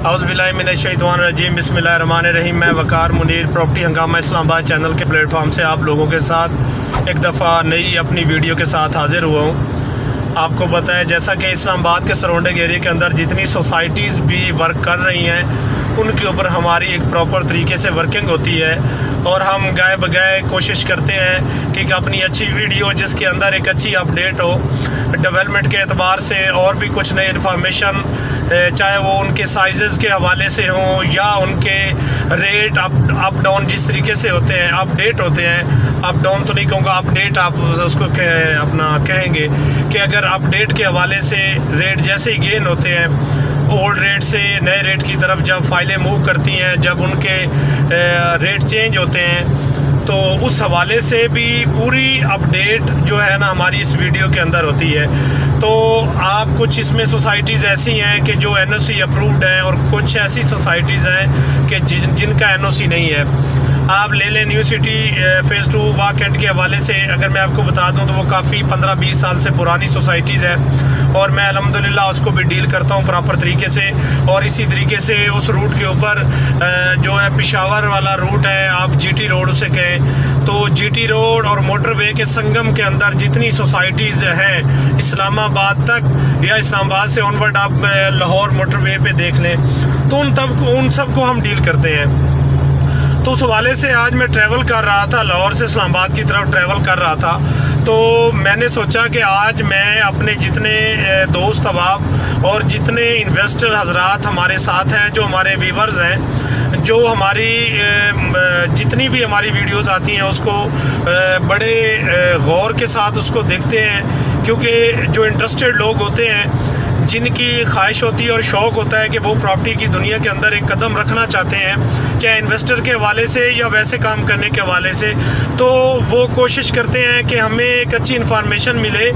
औज़ुबिल्लाहिमिनश्शैतानिर्रजीम बिस्मिल्लाहिर्रहमानिर्रहीम। मैं वकार मुनीर प्रॉपर्टी हंगामा इस्लामाबाद चैनल के प्लेटफॉर्म से आप लोगों के साथ एक दफ़ा नई अपनी वीडियो के साथ हाज़िर हुआ हूँ। आपको पता है जैसा कि इस्लामाबाद के सराउंडिंग एरिया के अंदर जितनी सोसाइटीज़ भी वर्क कर रही हैं उनके ऊपर हमारी एक प्रॉपर तरीके से वर्किंग होती है और हम गाए बगाए कोशिश करते हैं कि अपनी अच्छी वीडियो जिसके अंदर एक अच्छी अपडेट हो डेवलपमेंट के एतबार से और भी कुछ नई इन्फॉर्मेशन, चाहे वो उनके साइज़ के हवाले से हों या उनके रेट अप डाउन जिस तरीके से होते हैं, अपडेट होते हैं, अप डाउन तो नहीं कहूँगा, अपडेट आप उसको अपना कहेंगे कि अगर अपडेट के हवाले से रेट जैसे ही गेन होते हैं ओल्ड रेट से नए रेट की तरफ जब फाइलें मूव करती हैं, जब उनके रेट चेंज होते हैं, तो उस हवाले से भी पूरी अपडेट जो है ना हमारी इस वीडियो के अंदर होती है। तो आप कुछ इसमें सोसाइटीज़ ऐसी हैं कि जो एनओसी अप्रूव्ड हैं और कुछ ऐसी सोसाइटीज़ हैं कि जिनका एनओसी नहीं है। आप ले लें new city phase 2 walk and के हवाले से अगर मैं आपको बता दूं तो वो काफ़ी 15-20 साल से पुरानी सोसाइटीज़ है और मैं अल्हम्दुलिल्लाह उसको भी डील करता हूं प्रॉपर तरीके से। और इसी तरीके से उस रूट के ऊपर जो है पेशावर वाला रूट है, आप जीटी रोड उसे कहें, तो जीटी रोड और मोटरवे के संगम के अंदर जितनी सोसाइटीज़ हैं इस्लामाबाद तक या इस्लामाबाद से ऑनवर्ड आप लाहौर मोटरवे पे देख लें, तो उन सब को हम डील करते हैं। तो उस हवाले से आज मैं ट्रैवल कर रहा था, लाहौर से इस्लामाबाद की तरफ ट्रैवल कर रहा था, तो मैंने सोचा कि आज मैं अपने जितने दोस्त अहबाब और जितने इन्वेस्टर हजरात हमारे साथ हैं, जो हमारे व्यूवर्स हैं, जो हमारी जितनी भी हमारी वीडियोस आती हैं उसको बड़े गौर के साथ उसको देखते हैं, क्योंकि जो इंटरेस्टेड लोग होते हैं जिनकी ख्वाहिश होती है और शौक़ होता है कि वो प्रॉपर्टी की दुनिया के अंदर एक कदम रखना चाहते हैं, चाहे इन्वेस्टर के हवाले से या वैसे काम करने के हवाले से, तो वो कोशिश करते हैं कि हमें एक अच्छी इन्फॉर्मेशन मिले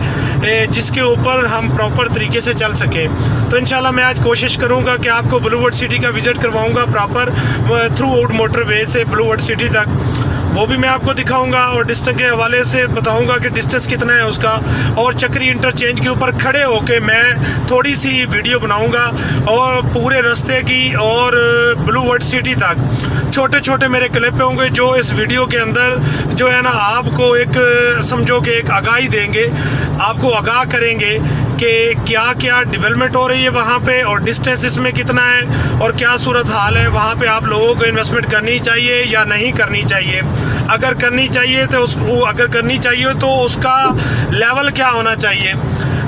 जिसके ऊपर हम प्रॉपर तरीके से चल सकें। तो इंशाल्लाह मैं आज कोशिश करूँगा कि आपको ब्लूवर्ड सिटी का विज़िट करवाऊँगा प्रॉपर थ्रू आउट मोटरवे से ब्लूवर्ड सिटी तक, वो भी मैं आपको दिखाऊंगा और डिस्टेंस के हवाले से बताऊंगा कि डिस्टेंस कितना है उसका, और चक्री इंटरचेंज के ऊपर खड़े होके मैं थोड़ी सी वीडियो बनाऊंगा और पूरे रास्ते की और ब्लूवर्ड सिटी तक छोटे छोटे मेरे क्लिप होंगे जो इस वीडियो के अंदर जो है ना आपको एक समझो कि एक आगाही देंगे, आपको आगाह करेंगे कि क्या क्या डेवलपमेंट हो रही है वहाँ पे और डिस्टेंस इसमें कितना है और क्या सूरत हाल है वहाँ पे, आप लोगों को इन्वेस्टमेंट करनी चाहिए या नहीं करनी चाहिए। अगर करनी चाहिए तो उसका लेवल क्या होना चाहिए,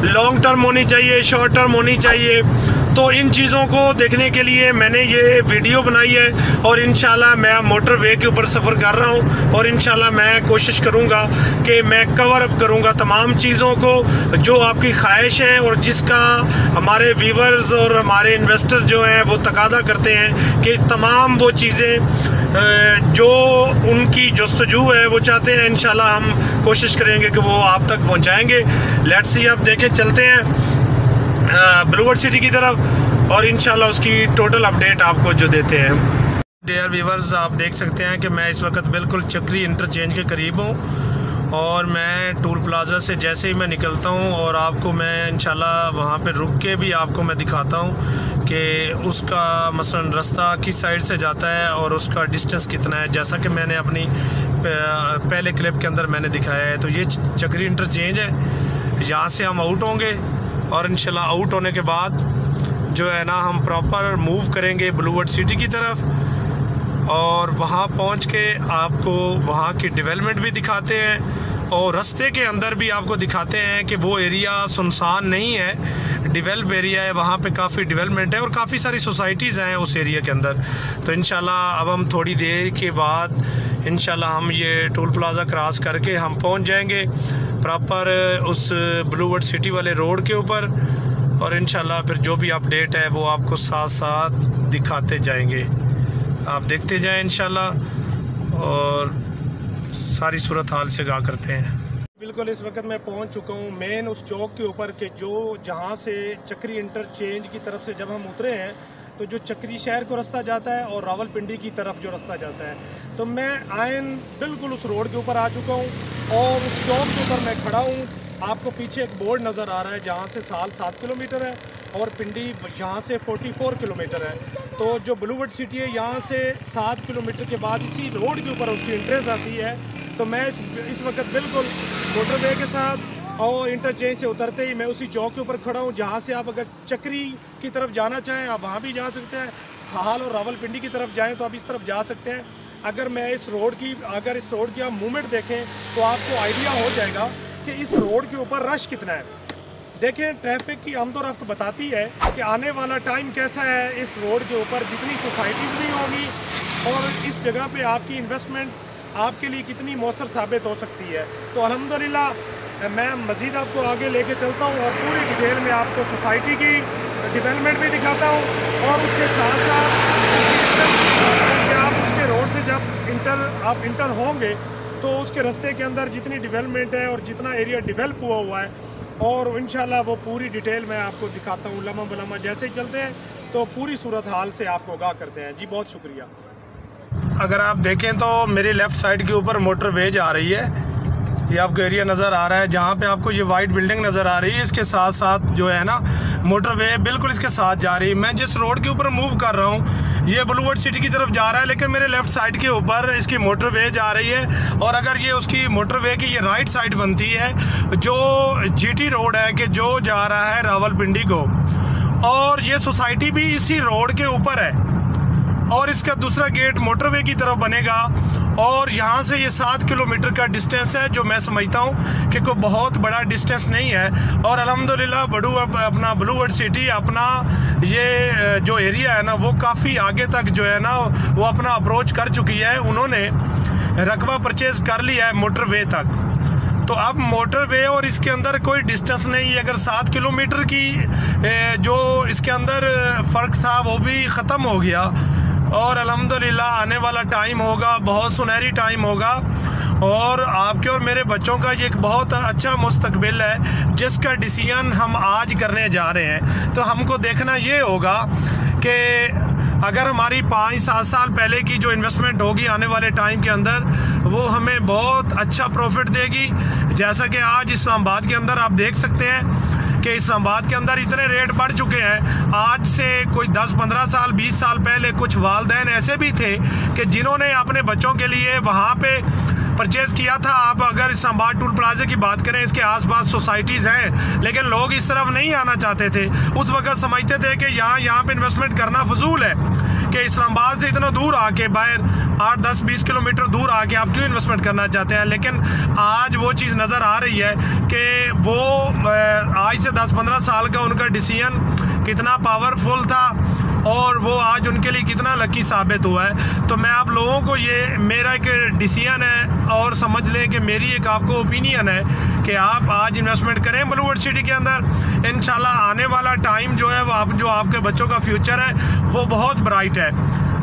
लॉन्ग टर्म होनी चाहिए, शॉर्ट टर्म होनी चाहिए। तो इन चीज़ों को देखने के लिए मैंने ये वीडियो बनाई है और इंशाल्लाह मैं मोटरवे के ऊपर सफ़र कर रहा हूँ और इंशाल्लाह मैं कोशिश करूँगा कि मैं कवर अप करूँगा तमाम चीज़ों को जो आपकी ख्वाहिश है और जिसका हमारे व्यूवर्स और हमारे इन्वेस्टर जो हैं वो तकादा करते हैं कि तमाम वो चीज़ें जो उनकी जस्तजू है वो चाहते हैं, इंशाल्लाह हम कोशिश करेंगे कि वो आप तक पहुँचाएँगे। लेट्स सी, आप देखें, चलते हैं ब्लूवर्ड सिटी की तरफ और इंशाल्लाह उसकी टोटल अपडेट आपको जो देते हैं। डियर व्यूवर्स, आप देख सकते हैं कि मैं इस वक्त बिल्कुल चक्री इंटरचेंज के करीब हूँ और मैं टूल प्लाज़ा से जैसे ही मैं निकलता हूँ और आपको मैं इंशाल्लाह वहाँ पे रुक के भी आपको मैं दिखाता हूँ कि उसका मसलन रास्ता किस साइड से जाता है और उसका डिस्टेंस कितना है, जैसा कि मैंने अपनी पहले क्लिप के अंदर मैंने दिखाया है। तो ये चक्री इंटरचेंज है, यहाँ से हम आउट होंगे और इंशाल्लाह आउट होने के बाद जो है ना हम प्रॉपर मूव करेंगे ब्लूवर्ड सिटी की तरफ और वहाँ पहुँच के आपको वहाँ की डेवलपमेंट भी दिखाते हैं और रास्ते के अंदर भी आपको दिखाते हैं कि वो एरिया सुनसान नहीं है, डेवलप एरिया है, वहाँ पे काफ़ी डेवलपमेंट है और काफ़ी सारी सोसाइटीज़ हैं उस एरिया के अंदर। तो इंशाल्लाह अब हम थोड़ी देर के बाद इंशाल्लाह हम ये टोल प्लाज़ा क्रॉस करके हम पहुँच जाएंगे प्रॉपर उस ब्लूवर्ड सिटी वाले रोड के ऊपर और इंशाल्लाह फिर जो भी अपडेट है वो आपको साथ साथ दिखाते जाएंगे, आप देखते जाएं इंशाल्लाह और सारी सूरत हाल से आगाह करते हैं। बिल्कुल इस वक्त मैं पहुंच चुका हूं मेन उस चौक के ऊपर के जो जहां से चक्री इंटरचेंज की तरफ से जब हम उतरे हैं तो जो चक्री शहर को रास्ता जाता है और रावलपिंडी की तरफ जो रास्ता जाता है, तो मैं आयन बिल्कुल उस रोड के ऊपर आ चुका हूँ और उस चौक के ऊपर मैं खड़ा हूँ आपको पीछे एक बोर्ड नज़र आ रहा है जहाँ से साल 7 किलोमीटर है और पिंडी यहाँ से 44 किलोमीटर है। तो जो ब्लूवर्ड सिटी है यहाँ से 7 किलोमीटर के बाद इसी रोड के ऊपर उसकी एंट्रेंस आती है। तो मैं इस वक्त बिल्कुल मोटरवे के साथ और इंटरचेंज से उतरते ही मैं उसी चौक के ऊपर खड़ा हूँ जहाँ से आप अगर चक्री की तरफ जाना चाहें आप वहाँ भी जा सकते हैं, साल और रावलपिंडी की तरफ जाएँ तो आप इस तरफ जा सकते हैं। अगर इस रोड की आप मूवमेंट देखें तो आपको आइडिया हो जाएगा कि इस रोड के ऊपर रश कितना है। देखें ट्रैफिक की आमदोरफ्त बताती है कि आने वाला टाइम कैसा है। इस रोड के ऊपर जितनी सोसाइटीज़ भी होंगी और इस जगह पे आपकी इन्वेस्टमेंट आपके लिए कितनी मौसर साबित हो सकती है। तो अल्हम्दुलिल्लाह मैं मज़ीद आपको आगे लेके चलता हूँ और पूरी डिटेल में आपको सोसाइटी की डेवलपमेंट भी दिखाता हूँ और उसके साथ साथ आप उसके रोड से जब आप इंटर होंगे तो उसके रास्ते के अंदर जितनी डेवलपमेंट है और जितना एरिया डेवलप हुआ है और इंशाल्लाह वो पूरी डिटेल मैं आपको दिखाता हूँ। लम्हा बलम्हा जैसे ही चलते हैं तो पूरी सूरत हाल से आपको आगाह करते हैं। जी बहुत शुक्रिया। अगर आप देखें तो मेरी लेफ़्ट साइड के ऊपर मोटरवे जा रही है। ये आपको एरिया नज़र आ रहा है जहाँ पे आपको ये वाइट बिल्डिंग नज़र आ रही है। इसके साथ साथ जो है ना मोटरवे बिल्कुल इसके साथ जा रही है। मैं जिस रोड के ऊपर मूव कर रहा हूँ ये ब्लूवर्ड सिटी की तरफ जा रहा है, लेकिन मेरे लेफ़्ट साइड के ऊपर इसकी मोटरवे जा रही है। और अगर ये उसकी मोटरवे की ये राइट साइड बनती है जो जीटी रोड है कि जो जा रहा है रावलपिंडी को, और ये सोसाइटी भी इसी रोड के ऊपर है और इसका दूसरा गेट मोटरवे की तरफ बनेगा और यहाँ से ये 7 किलोमीटर का डिस्टेंस है, जो मैं समझता हूँ कि कोई बहुत बड़ा डिस्टेंस नहीं है। और अल्हम्दुलिल्लाह अपना ब्लूवर्ड सिटी अपना ये जो एरिया है ना वो काफ़ी आगे तक जो है ना वो अपना अप्रोच कर चुकी है। उन्होंने रकबा परचेज़ कर लिया है मोटरवे तक। तो अब मोटरवे और इसके अंदर कोई डिस्टेंस नहीं है। अगर 7 किलोमीटर की जो इसके अंदर फ़र्क था वो भी ख़त्म हो गया और अल्हम्दुलिल्लाह आने वाला टाइम होगा बहुत सुनहरी टाइम होगा और आपके और मेरे बच्चों का ये एक बहुत अच्छा मुस्तकबिल है जिसका डिसीजन हम आज करने जा रहे हैं। तो हमको देखना ये होगा कि अगर हमारी 5-7 साल पहले की जो इन्वेस्टमेंट होगी आने वाले टाइम के अंदर वो हमें बहुत अच्छा प्रॉफिट देगी। जैसा कि आज इस्लामाबाद के अंदर आप देख सकते हैं कि इस्लामाबाद के अंदर इतने रेट बढ़ चुके हैं। आज से कोई 10-15 साल 20 साल पहले कुछ वालिदैन ऐसे भी थे कि जिन्होंने अपने बच्चों के लिए वहाँ पे परचेज़ किया था। आप अगर इस्लामाबाद टूल प्लाजा की बात करें इसके आसपास सोसाइटीज़ हैं लेकिन लोग इस तरफ नहीं आना चाहते थे। उस वक्त समझते थे कि यहाँ पे इन्वेस्टमेंट करना फजूल है कि इस्लामाबाद से इतना दूर आके बाहर 8-10-20 किलोमीटर दूर आके आप क्यों इन्वेस्टमेंट करना चाहते हैं। लेकिन आज वो चीज़ नज़र आ रही है कि वो आज से 10-15 साल का उनका डिसीजन कितना पावरफुल था और वो आज उनके लिए कितना लकी साबित हुआ है। तो मैं आप लोगों को ये मेरा एक डिसीजन है और समझ लें कि मेरी एक आपको ओपिनियन है कि आप आज इन्वेस्टमेंट करें ब्लूवर्ड सिटी के अंदर। इंशाल्लाह आने वाला टाइम जो है वो जो आपके बच्चों का फ्यूचर है वो बहुत ब्राइट है।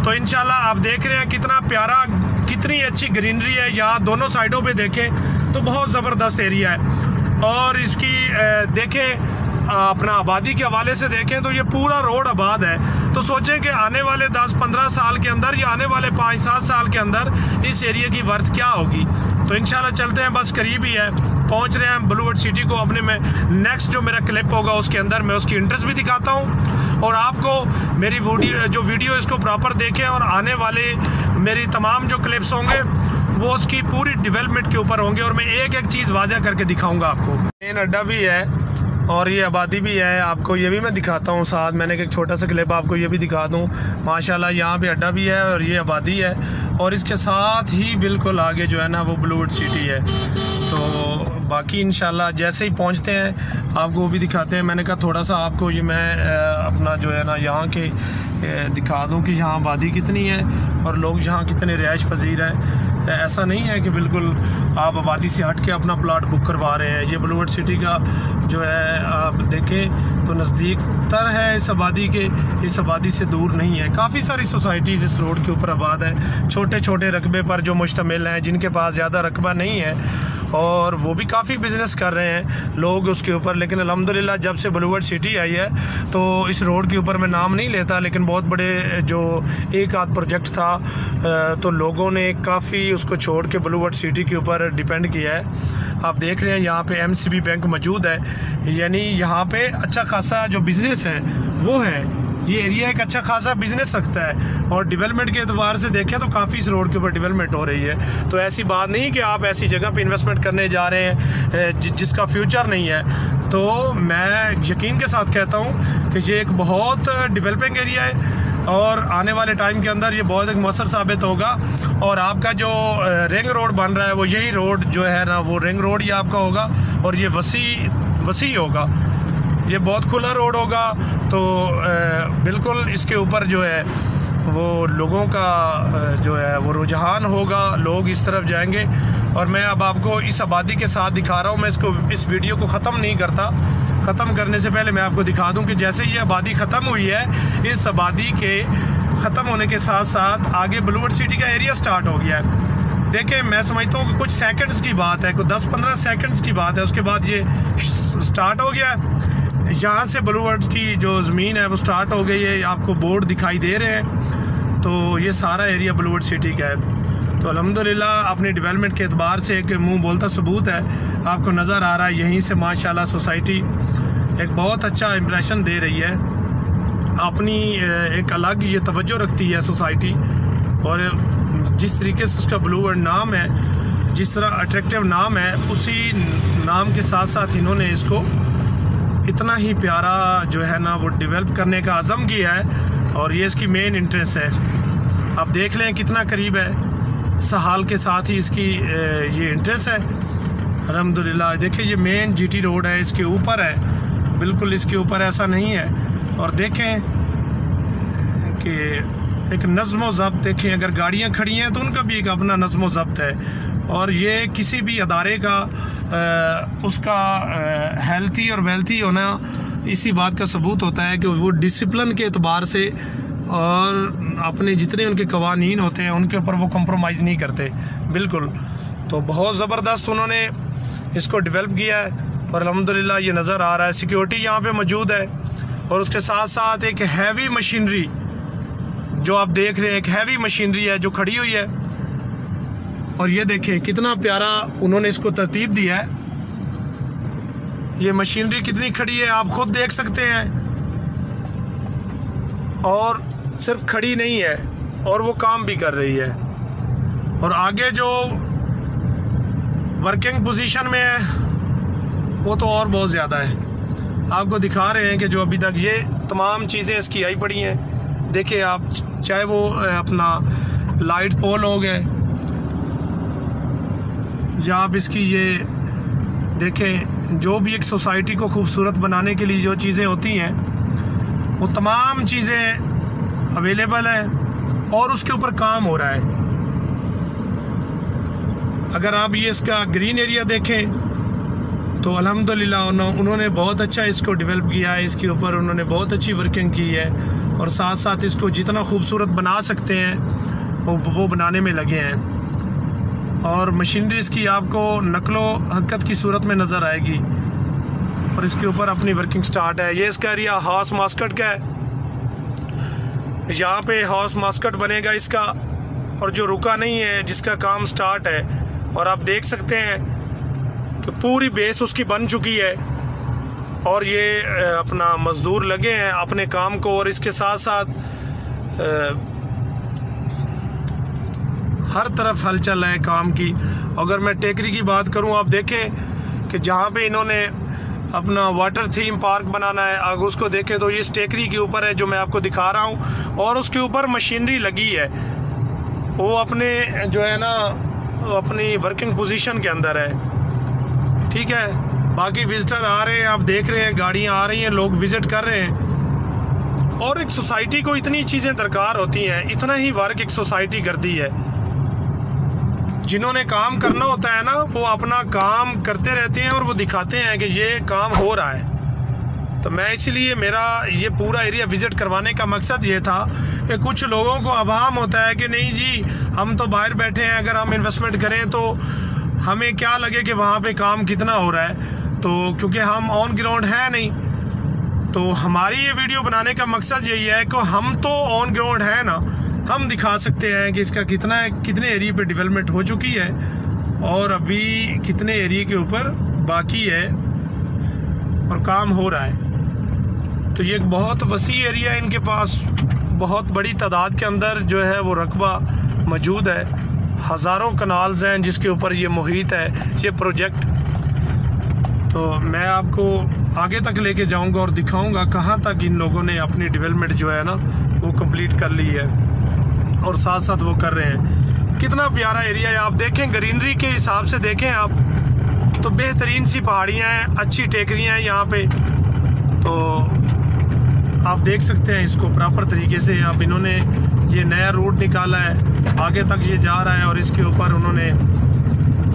तो इंशाल्लाह आप देख रहे हैं कितना प्यारा कितनी अच्छी ग्रीनरी है। यहाँ दोनों साइडों पे देखें तो बहुत ज़बरदस्त एरिया है और इसकी देखें अपना आबादी के हवाले से देखें तो ये पूरा रोड आबाद है। तो सोचें कि आने वाले 10-15 साल के अंदर या आने वाले 5-7 साल के अंदर इस एरिया की वर्थ क्या होगी। तो इंशाल्लाह चलते हैं, बस करीब ही है, पहुंच रहे हैं ब्लूवर्ड सिटी को। अपने में नेक्स्ट जो मेरा क्लिप होगा उसके अंदर मैं उसकी इंटरेस्ट भी दिखाता हूं और आपको मेरी वीडियो इसको प्रॉपर देखें और आने वाले मेरी तमाम जो क्लिप्स होंगे वो उसकी पूरी डेवलपमेंट के ऊपर होंगे और मैं एक एक चीज़ वाज़ा करके दिखाऊंगा आपको। मेन अड्डा भी है और ये आबादी भी है, आपको ये भी मैं दिखाता हूँ साथ। मैंने एक छोटा सा क्लिप आपको ये भी दिखा दूँ। माशाल्लाह यहाँ पे अड्डा भी है और ये आबादी है और इसके साथ ही बिल्कुल आगे जो है ना वो ब्लूवर्ड सिटी है। तो बाकी इंशाल्लाह जैसे ही पहुँचते हैं आपको वो भी दिखाते हैं। मैंने कहा थोड़ा सा आपको ये मैं अपना जो है ना यहाँ के दिखा दूँ कि यहाँ आबादी कितनी है और लोग यहाँ कितने रिहाइश पजीर हैं। ऐसा नहीं है कि बिल्कुल आप आबादी से हट के अपना प्लॉट बुक करवा रहे हैं। ये ब्लूवर्ड सिटी का जो है आप देखें तो नज़दीक तर है इस आबादी के, इस आबादी से दूर नहीं है। काफ़ी सारी सोसाइटीज़ इस रोड के ऊपर आबाद है, छोटे छोटे रकबे पर जो मुश्तमिल हैं, जिनके पास ज़्यादा रकबा नहीं है और वो भी काफ़ी बिज़नेस कर रहे हैं लोग उसके ऊपर। लेकिन अल्हम्दुलिल्लाह जब से ब्लूवर्ड सिटी आई है तो इस रोड के ऊपर मैं नाम नहीं लेता लेकिन बहुत बड़े जो एक आध प्रोजेक्ट था तो लोगों ने काफ़ी उसको छोड़ के ब्लूवर्ड सिटी के ऊपर डिपेंड किया है। आप देख रहे हैं यहाँ पे MCB बैंक मौजूद है, यानी यहाँ पे अच्छा खासा जो बिज़नेस है वो है। ये एरिया एक अच्छा खासा बिजनेस रखता है और डेवलपमेंट के एतबार से देखें तो काफ़ी इस रोड के ऊपर डेवलपमेंट हो रही है। तो ऐसी बात नहीं कि आप ऐसी जगह पे इन्वेस्टमेंट करने जा रहे हैं जिसका फ्यूचर नहीं है। तो मैं यकीन के साथ कहता हूँ कि ये एक बहुत डेवलपिंग एरिया है और आने वाले टाइम के अंदर ये बहुत एक मौसर साबित होगा। और आपका जो रिंग रोड बन रहा है वो यही रोड जो है ना, वो रिंग रोड ही आपका होगा और ये वसी होगा, ये बहुत खुला रोड होगा। तो बिल्कुल इसके ऊपर जो है वो लोगों का जो है वो रुझान होगा, लोग इस तरफ जाएंगे। और मैं अब आपको इस आबादी के साथ दिखा रहा हूँ, मैं इस वीडियो को ख़त्म नहीं करता। ख़त्म करने से पहले मैं आपको दिखा दूं कि जैसे ये आबादी ख़त्म हुई है, इस आबादी के ख़त्म होने के साथ साथ आगे ब्लूवर्ड सिटी का एरिया स्टार्ट हो गया है। देखें, मैं समझता हूँ कि कुछ सेकंड्स की बात है, कुछ 10-15 सेकंड्स की बात है, उसके बाद ये स्टार्ट हो गया है। यहाँ से ब्लूवर्ड की जो ज़मीन है वो स्टार्ट हो गई है, आपको बोर्ड दिखाई दे रहे हैं। तो ये सारा एरिया ब्लूवर्ड सिटी का है। तो अल्हम्दुलिल्लाह अपनी डेवलपमेंट के एतबार से एक मुँह बोलता सबूत है, आपको नज़र आ रहा है। यहीं से माशाल्लाह सोसाइटी एक बहुत अच्छा इम्प्रेशन दे रही है, अपनी एक अलग ये तवज्जो रखती है सोसाइटी। और जिस तरीके से उसका ब्लूवर्ड नाम है, जिस तरह अट्रैक्टिव नाम है, उसी नाम के साथ साथ इन्होंने इसको इतना ही प्यारा जो है ना वो डेवलप करने का अज़म किया है। और ये इसकी मेन इंटरेस्ट है, आप देख लें कितना करीब है, सहाल के साथ ही इसकी ये इंटरेस्ट है। अल्हम्दुलिल्लाह देखिए ये मेन GT रोड है, इसके ऊपर है, बिल्कुल इसके ऊपर ऐसा नहीं है। और देखें कि एक नज़्म व ज़ब्त, देखें अगर गाड़ियाँ खड़ी हैं तो उनका भी एक अपना नज़्म व ज़ब्त है। और ये किसी भी अदारे का उसका हेल्थी और वेल्थी होना इसी बात का सबूत होता है कि वो डिसिप्लिन के एतबार से और अपने जितने उनके कवानीन होते हैं उनके ऊपर वो कंप्रोमाइज़ नहीं करते बिल्कुल। तो बहुत ज़बरदस्त उन्होंने इसको डेवलप किया है और अल्हम्दुलिल्लाह ये नज़र आ रहा है। सिक्योरिटी यहाँ पे मौजूद है और उसके साथ साथ एक हैवी मशीनरी जो आप देख रहे हैं, एक हैवी मशीनरी है जो खड़ी हुई है। और ये देखें कितना प्यारा उन्होंने इसको तरतीब दिया है। ये मशीनरी कितनी खड़ी है आप खुद देख सकते हैं। और सिर्फ खड़ी नहीं है और वो काम भी कर रही है। और आगे जो वर्किंग पोजीशन में है वो तो और बहुत ज़्यादा है। आपको दिखा रहे हैं कि जो अभी तक ये तमाम चीज़ें इसकी आई पड़ी हैं। देखिए आप, चाहे वो अपना लाइट पोल हो गए या आप इसकी ये देखें, जो भी एक सोसाइटी को खूबसूरत बनाने के लिए जो चीज़ें होती हैं वो तमाम चीज़ें अवेलेबल हैं और उसके ऊपर काम हो रहा है। अगर आप ये इसका ग्रीन एरिया देखें तो अल्हम्दुलिल्लाह उन्होंने बहुत अच्छा इसको डेवलप किया है, इसके ऊपर उन्होंने बहुत अच्छी वर्किंग की है और साथ साथ इसको जितना खूबसूरत बना सकते हैं वो बनाने में लगे हैं। और मशीनरी इसकी आपको नकलो हरकत की सूरत में नज़र आएगी और इसके ऊपर अपनी वर्किंग स्टार्ट है। ये इसका एरिया हाउस मास्कट का है, यहाँ पे हाउस मास्कट बनेगा इसका, और जो रुका नहीं है जिसका काम स्टार्ट है। और आप देख सकते हैं कि पूरी बेस उसकी बन चुकी है और ये अपना मज़दूर लगे हैं अपने काम को। और इसके साथ साथ हर तरफ हलचल है काम की। अगर मैं टेकरी की बात करूं, आप देखें कि जहां पे इन्होंने अपना वाटर थीम पार्क बनाना है, अगर उसको देखें तो ये टेकरी के ऊपर है जो मैं आपको दिखा रहा हूं और उसके ऊपर मशीनरी लगी है, वो अपने जो है ना अपनी वर्किंग पोजीशन के अंदर है। ठीक है, बाकी विजिटर आ रहे हैं, आप देख रहे हैं गाड़ियाँ आ रही हैं, लोग विज़िट कर रहे हैं। और एक सोसाइटी को इतनी चीज़ें दरकार होती हैं, इतना ही वर्क एक सोसाइटी करती है। जिन्होंने काम करना होता है ना वो अपना काम करते रहते हैं और वो दिखाते हैं कि ये काम हो रहा है। तो मैं इसलिए मेरा ये पूरा एरिया विज़िट करवाने का मकसद ये था कि कुछ लोगों को अभाम होता है कि नहीं जी हम तो बाहर बैठे हैं, अगर हम इन्वेस्टमेंट करें तो हमें क्या लगे कि वहाँ पे काम कितना हो रहा है। तो क्योंकि हम ऑन ग्राउंड है नहीं, तो हमारी ये वीडियो बनाने का मकसद यही है कि हम तो ऑन ग्राउंड है ना, हम दिखा सकते हैं कि इसका कितने एरिया पे डेवलपमेंट हो चुकी है और अभी कितने एरिया के ऊपर बाकी है और काम हो रहा है। तो ये एक बहुत वसी एरिया है, इनके पास बहुत बड़ी तादाद के अंदर जो है वो रकबा मौजूद है। हज़ारों कनाल्स हैं जिसके ऊपर ये मुहित है ये प्रोजेक्ट। तो मैं आपको आगे तक लेके जाऊंगा और दिखाऊंगा कहाँ तक इन लोगों ने अपनी डेवलपमेंट जो है ना वो कंप्लीट कर ली है और साथ साथ वो कर रहे हैं। कितना प्यारा एरिया है, आप देखें ग्रीनरी के हिसाब से देखें आप तो बेहतरीन सी पहाड़ियाँ हैं, अच्छी टेकरियाँ हैं यहाँ पे। तो आप देख सकते हैं इसको प्रॉपर तरीके से। अब इन्होंने ये नया रूट निकाला है, आगे तक ये जा रहा है और इसके ऊपर उन्होंने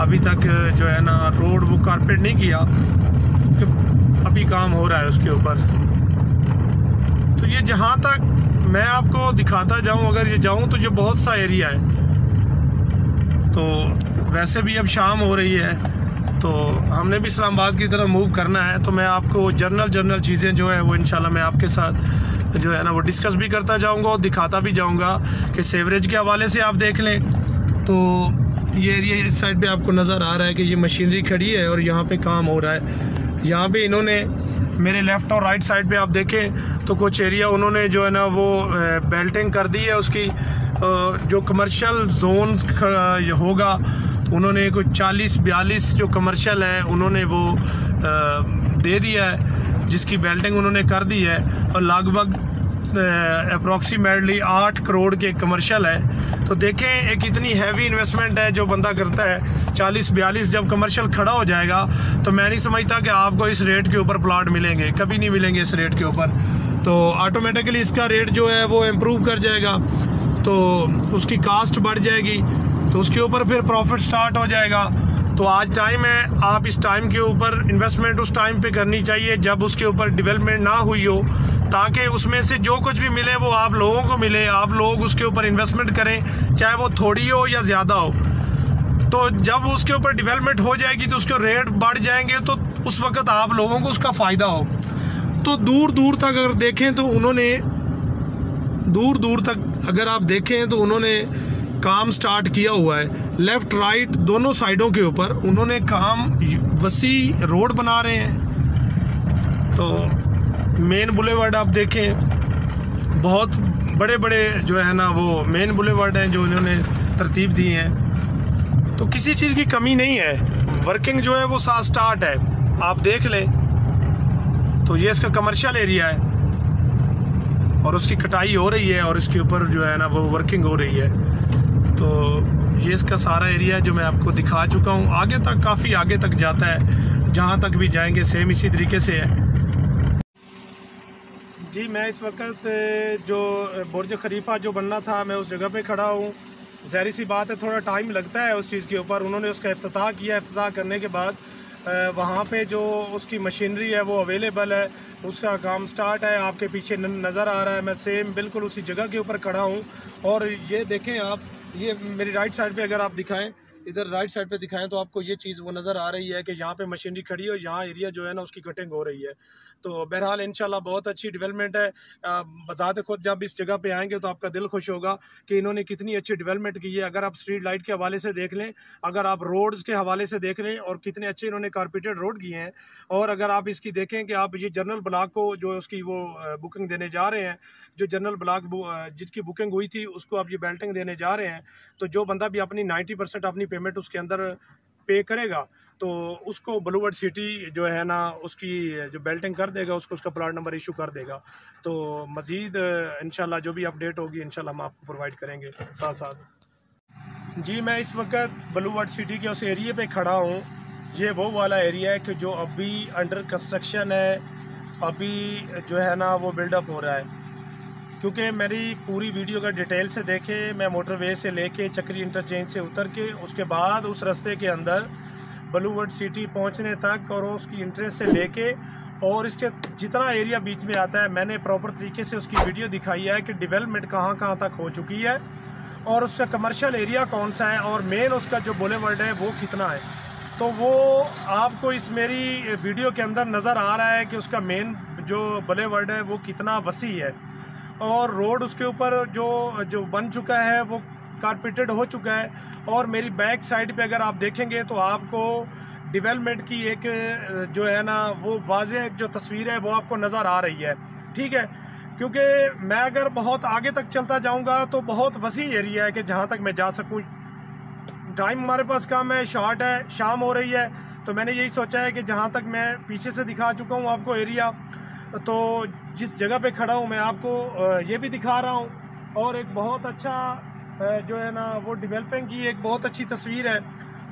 अभी तक जो है ना रोड वो कारपेट नहीं किया क्योंकि अभी काम हो रहा है उसके ऊपर। तो ये जहाँ तक मैं आपको दिखाता जाऊँ, अगर ये जाऊँ तो ये बहुत सा एरिया है। तो वैसे भी अब शाम हो रही है तो हमने भी इस्लामाबाद की तरफ मूव करना है। तो मैं आपको जनरल चीज़ें जो है वो इंशाल्लाह मैं आपके साथ जो है ना वो डिस्कस भी करता जाऊंगा और दिखाता भी जाऊंगा कि सेवरेज के हवाले से आप देख लें। तो ये एरिया इस साइड पे आपको नज़र आ रहा है कि ये मशीनरी खड़ी है और यहाँ पे काम हो रहा है। यहाँ पे इन्होंने मेरे लेफ़्ट और राइट साइड पे आप देखें तो कुछ एरिया उन्होंने जो है ना वो बेल्टिंग कर दी है उसकी। जो कमर्शियल जोन्स होगा उन्होंने कुछ 40-42 जो कमर्शियल है उन्होंने वो दे दिया है, जिसकी बेल्टिंग उन्होंने कर दी है और लगभग अप्रॉक्सीमेटली 8 करोड़ के कमर्शियल है। तो देखें एक इतनी हैवी इन्वेस्टमेंट है जो बंदा करता है। 40-42 जब कमर्शियल खड़ा हो जाएगा तो मैं नहीं समझता कि आपको इस रेट के ऊपर प्लाट मिलेंगे, कभी नहीं मिलेंगे इस रेट के ऊपर। तो ऑटोमेटिकली इसका रेट जो है वो इम्प्रूव कर जाएगा, तो उसकी कास्ट बढ़ जाएगी, तो उसके ऊपर फिर प्रॉफिट स्टार्ट हो जाएगा। तो आज टाइम है, आप इस टाइम के ऊपर इन्वेस्टमेंट उस टाइम पे करनी चाहिए जब उसके ऊपर डेवलपमेंट ना हुई हो, ताकि उसमें से जो कुछ भी मिले वो आप लोगों को मिले, आप लोग उसके ऊपर इन्वेस्टमेंट करें, चाहे वो थोड़ी हो या ज़्यादा हो। तो जब उसके ऊपर डेवलपमेंट हो जाएगी तो उसके रेट बढ़ जाएंगे, तो उस वक्त आप लोगों को उसका फ़ायदा हो। तो दूर दूर तक अगर देखें तो उन्होंने दूर तक अगर आप देखें तो उन्होंने काम स्टार्ट किया हुआ है। लेफ़्ट राइट दोनों साइडों के ऊपर उन्होंने काम वसी रोड बना रहे हैं। तो मेन बुलेवार्ड आप देखें, बहुत बड़े बड़े जो है ना वो मेन बुलेवार्ड हैं जो इन्होंने तरतीब दी हैं। तो किसी चीज़ की कमी नहीं है, वर्किंग जो है वो साथ स्टार्ट है, आप देख लें। तो ये इसका कमर्शियल एरिया है और उसकी कटाई हो रही है और इसके ऊपर जो है ना वो वर्किंग हो रही है। तो ये इसका सारा एरिया है जो मैं आपको दिखा चुका हूँ। आगे तक काफ़ी आगे तक जाता है, जहाँ तक भी जाएंगे सेम इसी तरीके से है। जी मैं इस वक्त जो बुर्ज खलीफा जो बनना था मैं उस जगह पे खड़ा हूँ। ज़ाहिर सी बात है थोड़ा टाइम लगता है उस चीज़ के ऊपर। उन्होंने उसका इफ्तिताह किया, इफ्तिताह करने के बाद वहाँ पे जो उसकी मशीनरी है वो अवेलेबल है, उसका काम स्टार्ट है। आपके पीछे नज़र आ रहा है, मैं सेम बिल्कुल उसी जगह के ऊपर खड़ा हूँ। और ये देखें आप, ये मेरी राइट साइड पे अगर आप दिखाएं, इधर राइट साइड पे दिखाएं तो आपको ये चीज़ वो नज़र आ रही है कि यहाँ पे मशीनरी खड़ी है और यहाँ एरिया जो है ना उसकी कटिंग हो रही है। तो बहरहाल इंशाल्लाह बहुत अच्छी डेवलपमेंट है। बज़ाते खुद जब इस जगह पे आएंगे तो आपका दिल खुश होगा कि इन्होंने कितनी अच्छी डेवलपमेंट की है। अगर आप स्ट्रीट लाइट के हवाले से देख लें, अगर आप रोड्स के हवाले से देख लें और कितने अच्छे इन्होंने कारपेटेड रोड किए हैं, और अगर आप इसकी देखें कि आप ये जनरल ब्लॉक को जो उसकी वो बुकिंग देने जा रहे हैं, जो जनरल ब्लॉक जिसकी बुकिंग हुई थी उसको आप ये बेल्टिंग देने जा रहे हैं, तो जो बंदा भी अपनी 90% अपनी पेमेंट उसके अंदर पे करेगा तो उसको ब्लूवर्ड सिटी जो है ना उसकी जो बेल्टिंग कर देगा, उसको उसका प्लाट नंबर इशू कर देगा। तो मज़ीद इंशाल्लाह जो भी अपडेट होगी इंशाल्लाह हम आपको प्रोवाइड करेंगे साथ साथ। जी मैं इस वक्त ब्लूवर्ड सिटी के उस एरिए पे खड़ा हूँ। ये वो वाला एरिया है कि जो अभी अंडर कंस्ट्रक्शन है, अभी जो है ना वो बिल्डअप हो रहा है। क्योंकि मेरी पूरी वीडियो का डिटेल से देखें, मैं मोटरवे से लेके चक्री इंटरचेंज से उतर के उसके बाद उस रास्ते के अंदर ब्लूवर्ड सिटी पहुंचने तक और उसकी इंट्रेंस से लेके और इसके जितना एरिया बीच में आता है, मैंने प्रॉपर तरीके से उसकी वीडियो दिखाई है कि डेवलपमेंट कहाँ कहाँ तक हो चुकी है और उसका कमर्शियल एरिया कौन सा है और मेन उसका जो बुलेवर्ड है वो कितना है। तो वो आपको इस मेरी वीडियो के अंदर नज़र आ रहा है कि उसका मेन जो बुलेवर्ड है वो कितना वसी है और रोड उसके ऊपर जो बन चुका है वो कारपेटेड हो चुका है। और मेरी बैक साइड पे अगर आप देखेंगे तो आपको डेवलपमेंट की एक जो है ना वो वाज़ेह जो तस्वीर है वो आपको नज़र आ रही है। ठीक है, क्योंकि मैं अगर बहुत आगे तक चलता जाऊंगा तो बहुत वसी एरिया है कि जहां तक मैं जा सकूं। टाइम हमारे पास कम है, शॉर्ट है, शाम हो रही है, तो मैंने यही सोचा है कि जहां तक मैं पीछे से दिखा चुका हूं आपको एरिया, तो जिस जगह पे खड़ा हूं मैं आपको ये भी दिखा रहा हूं। और एक बहुत अच्छा जो है ना वो डेवलपिंग की एक बहुत अच्छी तस्वीर है।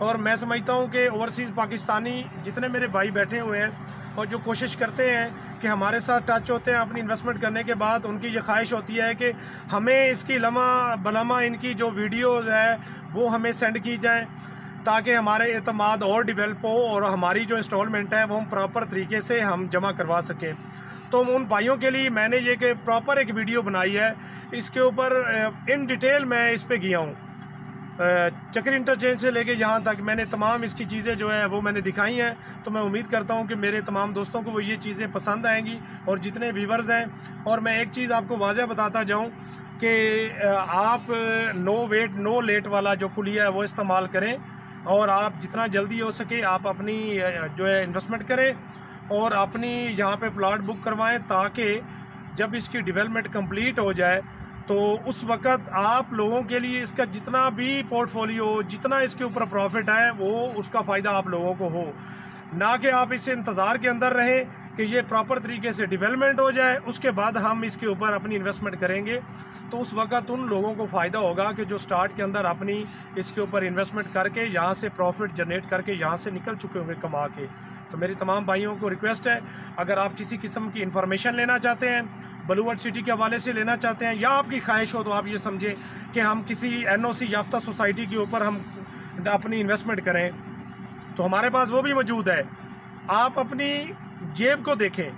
और मैं समझता हूं कि ओवरसीज़ पाकिस्तानी जितने मेरे भाई बैठे हुए हैं और जो कोशिश करते हैं कि हमारे साथ टच होते हैं अपनी इन्वेस्टमेंट करने के बाद, उनकी ये ख्वाहिश होती है कि हमें इसकी लम्हा बलमा इनकी जो वीडियोज़ है वो हमें सेंड की जाएँ ताकि हमारे एतमाद और डेवलप हो और हमारी जो इंस्टॉलमेंट है वो हम प्रॉपर तरीके से हम जमा करवा सकें। तो उन भाइयों के लिए मैंने ये कि प्रॉपर एक वीडियो बनाई है, इसके ऊपर इन डिटेल मैं इस पे गया हूँ, चक्री इंटरचेंज से लेके यहाँ तक मैंने तमाम इसकी चीज़ें जो है वो मैंने दिखाई हैं। तो मैं उम्मीद करता हूँ कि मेरे तमाम दोस्तों को वो ये चीज़ें पसंद आएंगी और जितने व्यूवर्स हैं। और मैं एक चीज़ आपको वाज़ह बताता जाऊँ कि आप नो वेट नो लेट वाला जो कुलिया है वो इस्तेमाल करें और आप जितना जल्दी हो सके आप अपनी जो है इन्वेस्टमेंट करें और अपनी यहाँ पे प्लॉट बुक करवाएं, ताकि जब इसकी डेवलपमेंट कंप्लीट हो जाए तो उस वक़्त आप लोगों के लिए इसका जितना भी पोर्टफोलियो, जितना इसके ऊपर प्रॉफिट है वो उसका फ़ायदा आप लोगों को हो, ना कि आप इससे इंतज़ार के अंदर रहें कि ये प्रॉपर तरीके से डेवलपमेंट हो जाए उसके बाद हम इसके ऊपर अपनी इन्वेस्टमेंट करेंगे। तो उस वक़्त उन लोगों को फ़ायदा होगा कि जो स्टार्ट के अंदर अपनी इसके ऊपर इन्वेस्टमेंट करके यहाँ से प्रॉफिट जनरेट करके यहाँ से निकल चुके होंगे कमा के। तो मेरी तमाम भाइयों को रिक्वेस्ट है, अगर आप किसी किस्म की इन्फॉर्मेशन लेना चाहते हैं, ब्लू वर्ल्ड सिटी के हवाले से लेना चाहते हैं, या आपकी ख्वाहिश हो तो आप ये समझें कि हम किसी NOC याफ्ता सोसाइटी के ऊपर हम अपनी इन्वेस्टमेंट करें, तो हमारे पास वो भी मौजूद है। आप अपनी जेब को देखें,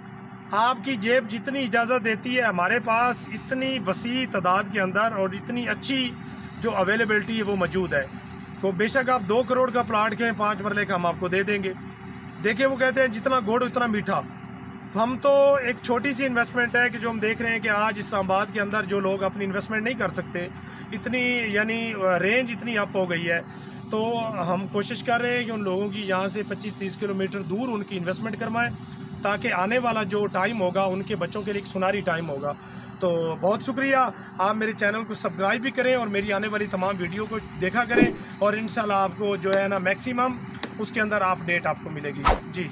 आपकी जेब जितनी इजाज़त देती है हमारे पास इतनी वसी तादाद के अंदर और इतनी अच्छी जो अवेलेबिलिटी है वो मौजूद है। तो बेशक आप 2 करोड़ का प्लाट के 5 मरले का हम आपको दे देंगे। देखिए वो कहते हैं जितना गुड़ उतना मीठा। तो हम तो एक छोटी सी इन्वेस्टमेंट है कि जो हम देख रहे हैं कि आज इस्लामाबाद के अंदर जो लोग अपनी इन्वेस्टमेंट नहीं कर सकते, इतनी यानी रेंज इतनी अप हो गई है, तो हम कोशिश कर रहे हैं कि उन लोगों की यहाँ से 25-30 किलोमीटर दूर उनकी इन्वेस्टमेंट करवाएं, ताकि आने वाला जो टाइम होगा उनके बच्चों के लिए एक सुनहरी टाइम होगा। तो बहुत शुक्रिया, आप मेरे चैनल को सब्सक्राइब भी करें और मेरी आने वाली तमाम वीडियो को देखा करें और इंशाल्लाह आपको जो है ना मैक्सिमम उसके अंदर अपडेट आपको मिलेगी। जी।